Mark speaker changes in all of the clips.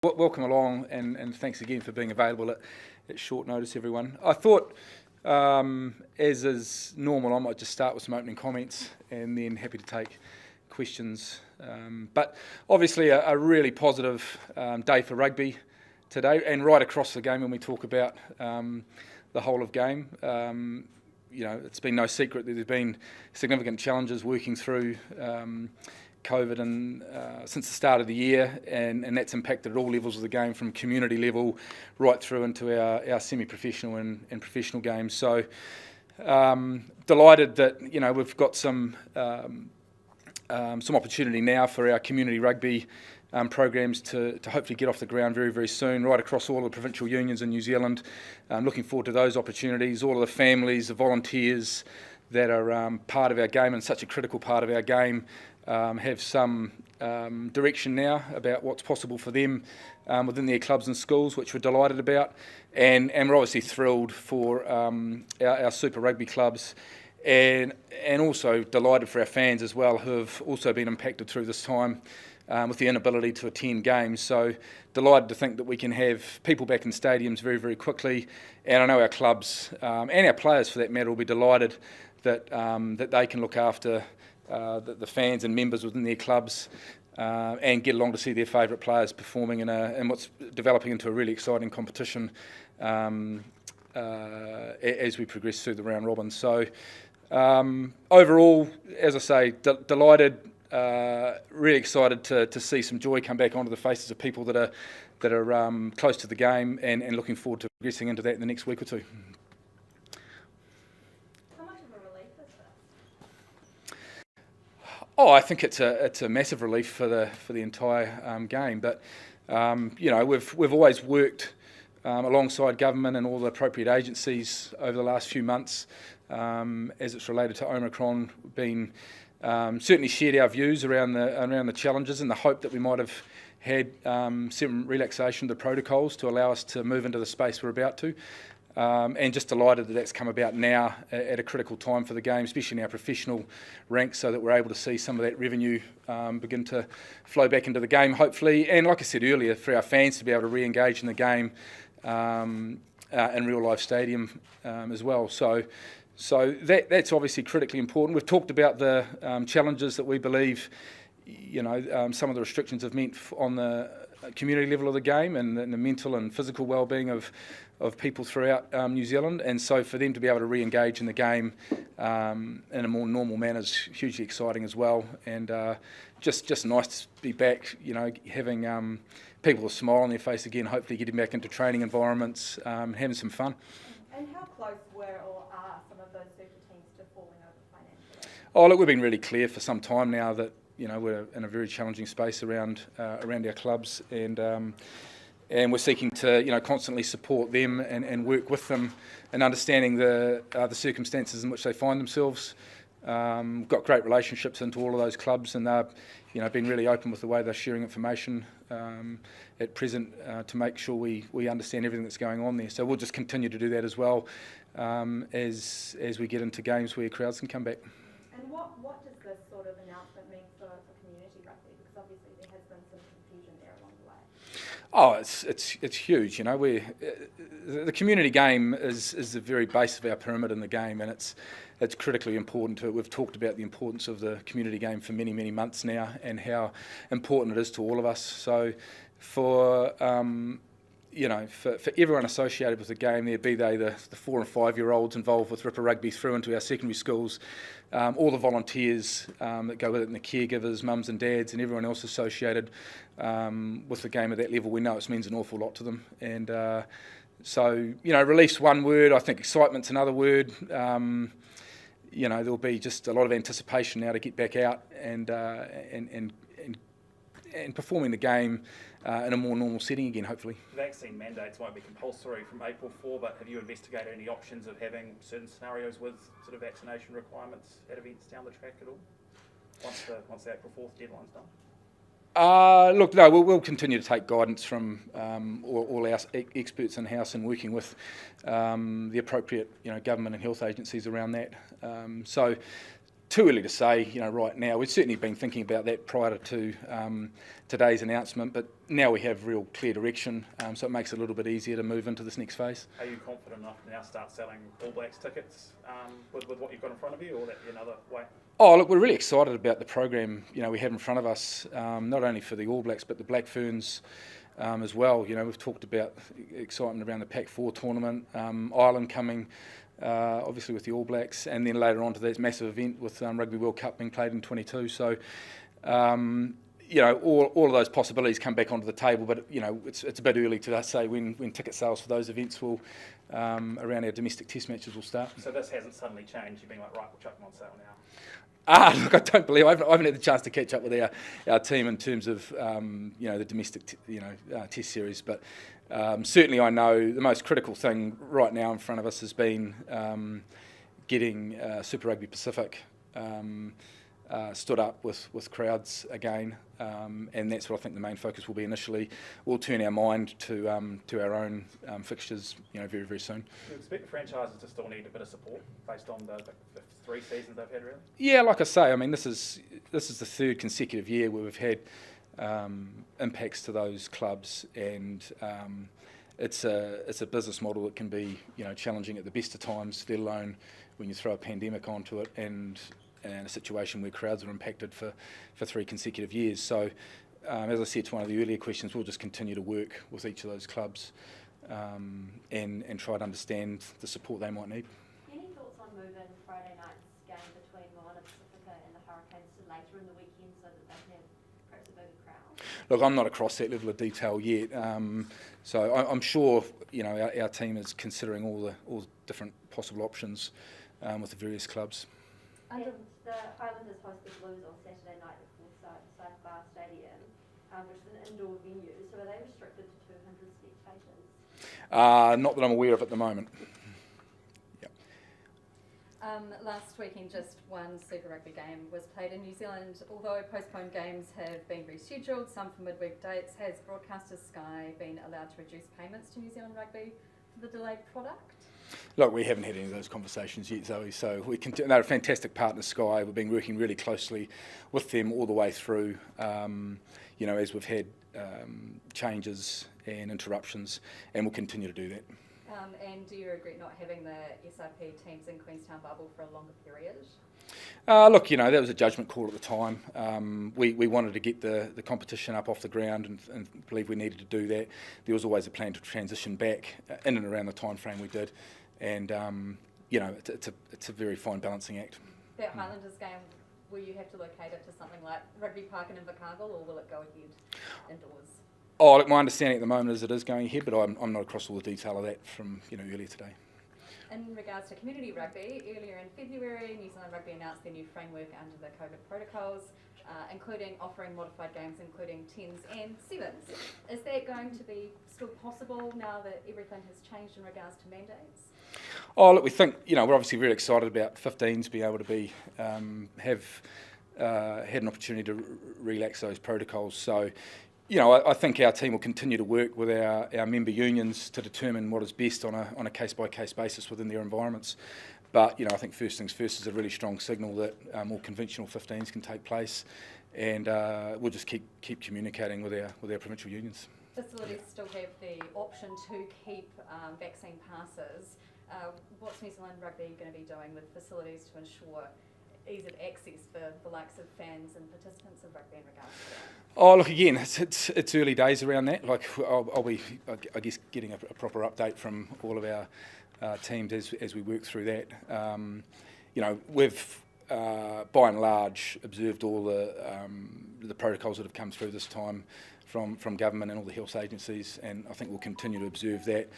Speaker 1: Welcome along, and thanks again for being available at short notice, everyone. I thought, as is normal, I might just start with some opening comments and then happy to take questions. But obviously a really positive day for rugby today, and right across the game when we talk about the whole of game. It's been no secret that there's been significant challenges working through COVID and since the start of the year, and that's impacted at all levels of the game, from community level right through into our semi-professional and professional games. So delighted that we've got some opportunity now for our community rugby programs to hopefully get off the ground very, very soon, right across all the provincial unions in New Zealand. Looking forward to those opportunities. All of the families, the volunteers that are part of our game and such a critical part of our game have some direction now about what's possible for them within their clubs and schools, which we're delighted about. And we're obviously thrilled for our Super Rugby clubs, and also delighted for our fans as well, who have also been impacted through this time with the inability to attend games. So delighted to think that we can have people back in stadiums very, very quickly. And I know our clubs and our players, for that matter, will be delighted that they can look after the fans and members within their clubs and get along to see their favourite players performing in what's developing into a really exciting competition as we progress through the round robin. So overall, as I say, delighted, really excited to see some joy come back onto the faces of people that are close to the game, and looking forward to progressing into that in the next week or two. Oh, I think it's a massive relief for the entire game. But we've always worked alongside government and all the appropriate agencies over the last few months as it's related to Omicron. Been certainly shared our views around the challenges and the hope that we might have had some relaxation of the protocols to allow us to move into the space we're about to. And just delighted that that's come about now at a critical time for the game, especially in our professional ranks, so that we're able to see some of that revenue begin to flow back into the game, hopefully. And like I said earlier, for our fans to be able to re-engage in the game in real life stadium as well. So that's obviously critically important. We've talked about the challenges that we believe some of the restrictions have meant on the community level of the game, and the mental and physical well-being of people throughout New Zealand. And so for them to be able to re-engage in the game in a more normal manner is hugely exciting as well. And just nice to be back, having people with a smile on their face again, hopefully getting back into training environments, having some fun.
Speaker 2: And how close were or are some of those super teams to falling over financially?
Speaker 1: Oh, look, we've been really clear for some time now that we're in a very challenging space around our clubs, and we're seeking to constantly support them and work with them in understanding the circumstances in which they find themselves. Got great relationships into all of those clubs, and they've been really open with the way they're sharing information at present to make sure we understand everything that's going on there. So we'll just continue to do that as well as we get into games where crowds can come back.
Speaker 2: And what does this sort of announcement mean for community rugby? Because obviously there has been some confusion there along the way.
Speaker 1: Oh, it's huge. The community game is the very base of our pyramid in the game, and it's critically important to it. We've talked about the importance of the community game for many, many months now, and how important it is to all of us. So for everyone associated with the game, be they the 4 and 5 year olds involved with Ripper Rugby through into our secondary schools, all the volunteers that go with it, and the caregivers, mums and dads, and everyone else associated with the game at that level, we know it means an awful lot to them. And so release one word, I think excitement's another word. There'll be just a lot of anticipation now to get back out and performing the game in a more normal setting again, hopefully.
Speaker 3: Vaccine mandates won't be compulsory from April 4, but have you investigated any options of having certain scenarios with sort of vaccination requirements at events down the track at all, once the April 4th deadline's done?
Speaker 1: Look, no, we'll continue to take guidance from all our experts in-house, and working with the appropriate government and health agencies around that. So too early to say, right now. We've certainly been thinking about that prior to today's announcement, but now we have real clear direction, so it makes it a little bit easier to move into this next phase.
Speaker 3: Are you confident enough to now start selling All Blacks tickets with what you've got in front of you, or will that be another way?
Speaker 1: Oh, look, we're really excited about the program, we have in front of us, not only for the All Blacks, but the Black Ferns as well. We've talked about excitement around the Pac-4 tournament, Ireland coming, obviously with the All Blacks, and then later on to this massive event with Rugby World Cup being played in 22. So, all of those possibilities come back onto the table, but it's a bit early to say when ticket sales for those events will, around our domestic test matches, will start.
Speaker 3: So this hasn't suddenly changed? You've been like, right, we'll chuck them on sale now.
Speaker 1: Look, I don't believe I haven't had the chance to catch up with our team in terms of the domestic test series, but certainly I know the most critical thing right now in front of us has been getting Super Rugby Pacific stood up with crowds again, and that's what I think the main focus will be initially. We'll turn our mind to our own fixtures, very, very soon.
Speaker 3: Do you expect the franchises to still need a bit of support based on the 3 seasons they've had, really?
Speaker 1: Yeah, like I say, I mean, this is the third consecutive year where we've had impacts to those clubs, and it's a business model that can be challenging at the best of times, let alone when you throw a pandemic onto it and a situation where crowds are impacted for 3 consecutive years. So, as I said to one of the earlier questions, we'll just continue to work with each of those clubs and try to understand the support they might need.
Speaker 4: Any thoughts on moving Friday night's game between Moana Pacifica and the Hurricanes to later in the weekend so that they can have perhaps a bigger crowd?
Speaker 1: Look, I'm not across that level of detail yet, so I'm sure our team is considering all the different possible options with the various clubs.
Speaker 4: And the Highlanders host the Blues on Saturday night at Forsyth Bar Stadium, which is an indoor venue. So are they restricted to 200 spectators?
Speaker 1: Not that I'm aware of at the moment. Yep.
Speaker 5: Last weekend, just one Super Rugby game was played in New Zealand. Although postponed games have been rescheduled, some for midweek dates, has broadcaster Sky been allowed to reduce payments to New Zealand Rugby for the delayed product?
Speaker 1: Look, we haven't had any of those conversations yet, Zoe, so they're a fantastic partner, Sky. We've been working really closely with them all the way through, as we've had changes and interruptions, and we'll continue to do that.
Speaker 5: And do you regret not having the SRP teams in Queenstown bubble for a longer period?
Speaker 1: Look, that was a judgment call at the time. We wanted to get the competition up off the ground and believe we needed to do that. There was always a plan to transition back in and around the time frame we did, and it's a very fine balancing act.
Speaker 5: That Highlanders game, will you have to locate it to something like Rugby Park in Invercargill, or will it go ahead indoors?
Speaker 1: Oh, look, my understanding at the moment is it is going ahead, but I'm not across all the detail of that from earlier today.
Speaker 5: In regards to community rugby, earlier in February, New Zealand Rugby announced their new framework under the COVID protocols, including offering modified games, including 10s and 7s. Is that going to be still possible now that everything has changed in regards to mandates?
Speaker 1: Oh, look, we think, we're obviously really excited about 15s being able to be, have had an opportunity to relax those protocols. So, I think our team will continue to work with our member unions to determine what is best on a case-by-case basis within their environments. But, I think first things first is a really strong signal that more conventional 15s can take place, and we'll just keep communicating with our provincial unions.
Speaker 5: Facilities still have the option to keep vaccine passes. What's New Zealand Rugby going to be doing with facilities to ensure ease of access for the likes of fans and participants of rugby in regards to that?
Speaker 1: Oh, look, again, it's early days around that. Like, I'll be, I guess, getting a proper update from all of our teams as we work through that. We've by and large observed all the protocols that have come through this time from government and all the health agencies, and I think we'll continue to observe that.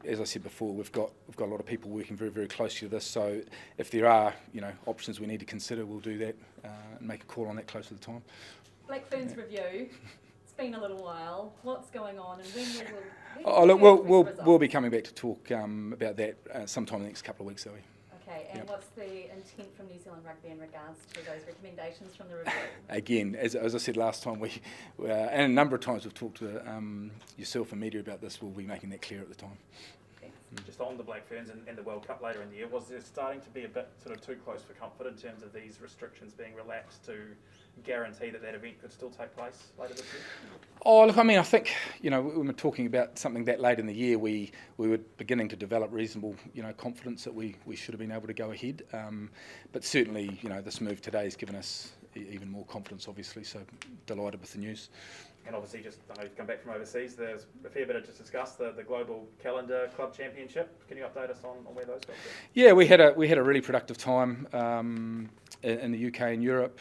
Speaker 1: As I said before, we've got a lot of people working very, very closely to this. So if there are options we need to consider, we'll do that and make a call on that close to the time.
Speaker 5: Black Ferns review. It's been a little while. What's going on, and when will?
Speaker 1: Oh, look, we'll be coming back to talk about that sometime in the next couple of weeks, Zoe.
Speaker 5: Okay, and what's the intent from New Zealand Rugby in regards to those recommendations from the review?
Speaker 1: Again, as I said last time, and a number of times we've talked to yourself and media about this, we'll be making that clear at the time.
Speaker 5: Thanks.
Speaker 3: Just on the Black Ferns and the World Cup later in the year, was there starting to be a bit sort of too close for comfort in terms of these restrictions being relaxed to guarantee that that event could still take place later this year?
Speaker 1: Oh, look, I mean, I think, when we're talking about something that late in the year, we were beginning to develop reasonable, confidence that we should have been able to go ahead. But certainly, this move today has given us even more confidence, obviously, so delighted with the news.
Speaker 3: And obviously, I know you've come back from overseas, there's a fair bit to discuss, the Global Calendar Club Championship. Can you update us on where those got to?
Speaker 1: Yeah, we had a really productive time in the UK and Europe,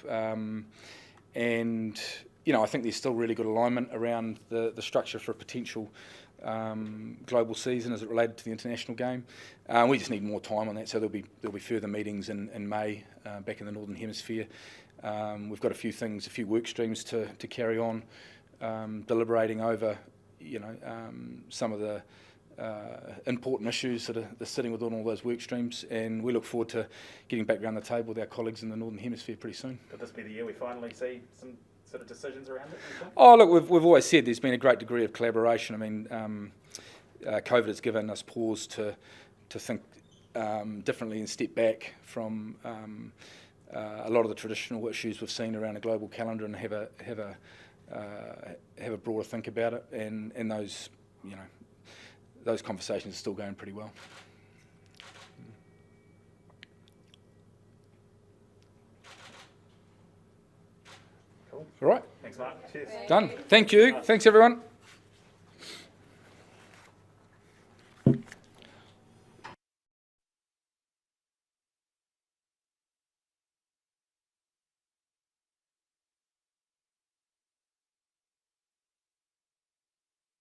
Speaker 1: and I think there's still really good alignment around the structure for a potential global season as it related to the international game. We just need more time on that, so there'll be further meetings in May back in the Northern Hemisphere. We've got a few work streams to carry on. Deliberating over, some of the important issues that are sitting within all those work streams, and we look forward to getting back around the table with our colleagues in the Northern Hemisphere pretty soon.
Speaker 3: Could this be the year we finally see some sort of decisions around it?
Speaker 1: Oh, look, we've always said there's been a great degree of collaboration. I mean, COVID has given us pause to think differently and step back from a lot of the traditional issues we've seen around a global calendar and have a broader think about it, and those conversations are still going pretty well.
Speaker 3: Cool.
Speaker 1: All right,
Speaker 3: Thanks, Mark. Cheers.
Speaker 1: done. Thank you. Thanks, everyone.